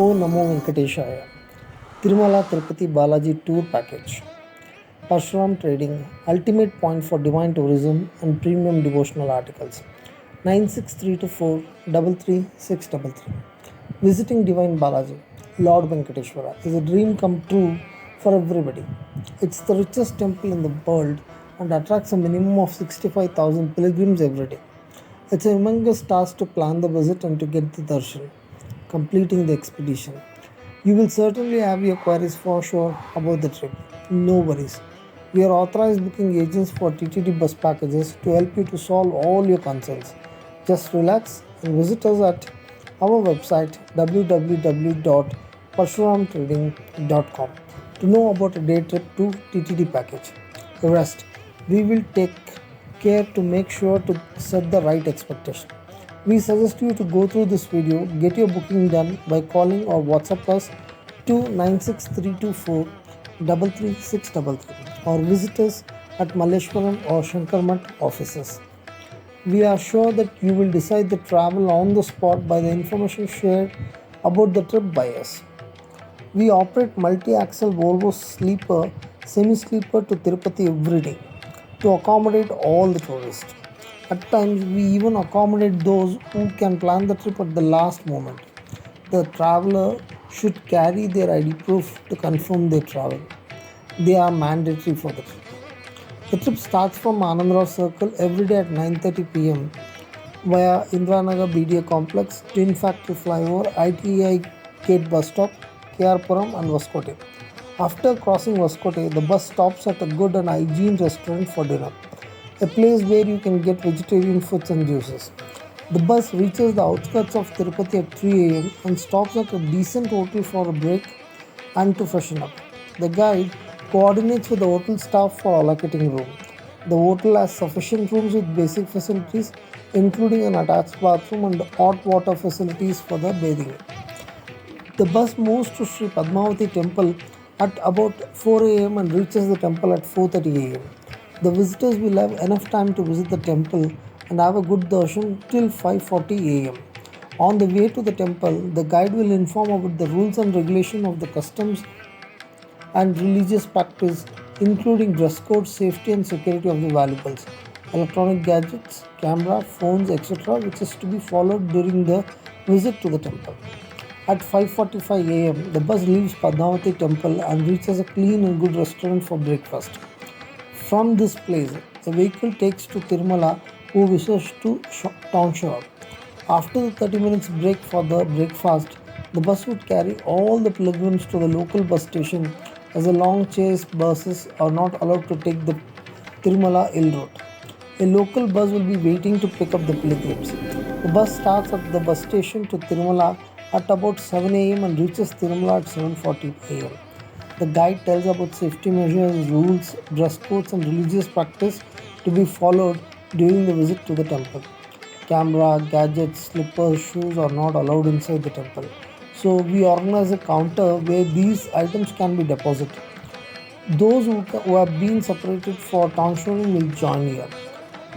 O Namo Venkateshaya. Tirumala Tirupati Balaji Tour Package. Parshuram Trading, ultimate point for divine tourism and premium devotional articles. 96324 33633. Visiting Divine Balaji, Lord Venkateshwara, is a dream come true for everybody. It's the richest temple in the world and attracts a minimum of 65,000 pilgrims every day. It's a humongous task to plan the visit and to get the darshan, completing the expedition. You will certainly have your queries for sure about the trip. No worries. We are authorized booking agents for TTD bus packages to help you to solve all your concerns. Just relax and visit us at our website www.parshuramtrading.com to know about a day trip to TTD package. The rest, we will take care to make sure to set the right expectation. We suggest you to go through this video, get your booking done by calling or WhatsApp us to 96324 33633 or visit us at Malleshwaram or Shankarmat offices. We are sure that you will decide the travel on the spot by the information shared about the trip by us. We operate multi-axle Volvo sleeper, semi-sleeper to Tirupati every day to accommodate all the tourists. At times, we even accommodate those who can plan the trip at the last moment. The traveler should carry their ID proof to confirm their travel. They are mandatory for the trip. The trip starts from Anandrao Circle every day at 9:30 pm via Indiranagar BDA Complex, Tin Factory Flyover, ITI Gate Bus Stop, KR-Puram and Vaskote. After crossing Vaskote, the bus stops at a good and hygiene restaurant for dinner, a place where you can get vegetarian foods and juices. The bus reaches the outskirts of Tirupati at 3 am and stops at a decent hotel for a break and to freshen up. The guide coordinates with the hotel staff for allocating room. The hotel has sufficient rooms with basic facilities, including an attached bathroom and hot water facilities for the bathing. The bus moves to Sri Padmavati temple at about 4 am and reaches the temple at 4:30 am. The visitors will have enough time to visit the temple and have a good darshan till 5:40 am. On the way to the temple, the guide will inform about the rules and regulation of the customs and religious practice, including dress code, safety and security of the valuables, electronic gadgets, camera, phones, etc., which is to be followed during the visit to the temple. At 5:45 am, the bus leaves Padmavati temple and reaches a clean and good restaurant for breakfast. From this place, the vehicle takes to Tirumala who wishes to township. After the 30 minutes break for the breakfast, the bus would carry all the pilgrims to the local bus station as the long chase buses are not allowed to take the Tirumala Hill route. A local bus will be waiting to pick up the pilgrims. The bus starts at the bus station to Tirumala at about 7 am and reaches Tirumala at 7:40 am. The guide tells about safety measures, rules, dress codes and religious practice to be followed during the visit to the temple. Camera, gadgets, slippers, shoes are not allowed inside the temple. So we organize a counter where these items can be deposited. Those who have been separated for township will join here.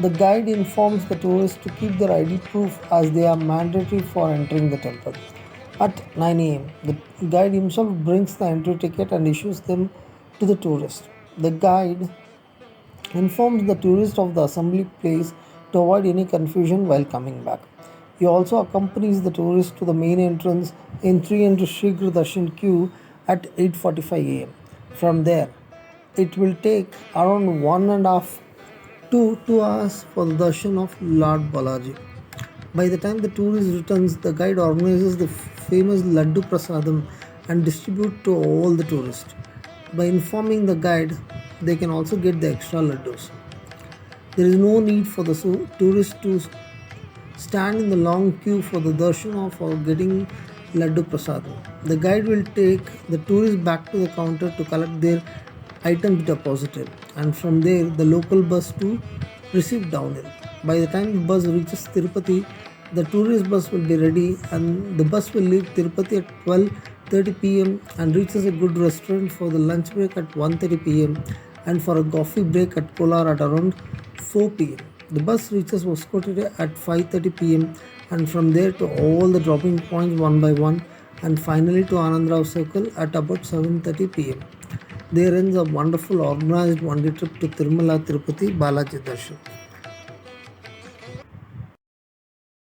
The guide informs the tourists to keep their ID proof as they are mandatory for entering the temple. At 9 am, the guide himself brings the entry ticket and issues them to the tourist. The guide informs the tourist of the assembly place to avoid any confusion while coming back. He also accompanies the tourist to the main entrance in 300 Shighra Darshan queue at 8:45 am. From there, it will take around 1.5 to 2 hours for the darshan of Lord Balaji. By the time the tourist returns, the guide organizes the famous laddu prasadam and distribute to all the tourists. By informing the guide, they can also get the extra laddus. There is no need for the tourists to stand in the long queue for the darshan or for getting laddu prasadam. The guide will take the tourists back to the counter to collect their items deposited, and from there the local bus to receive downhill. By the time the bus reaches Tirupati, the tourist bus will be ready and the bus will leave Tirupati at 12:30 pm and reaches a good restaurant for the lunch break at 1:30 pm and for a coffee break at Kolar at around 4 pm. The bus reaches Vaskote at 5:30 pm and from there to all the dropping points one by one and finally to Anandrao Circle at about 7:30 p.m. There ends a wonderful organized one-day trip to Tirumala Tirupati Balaji Darshan.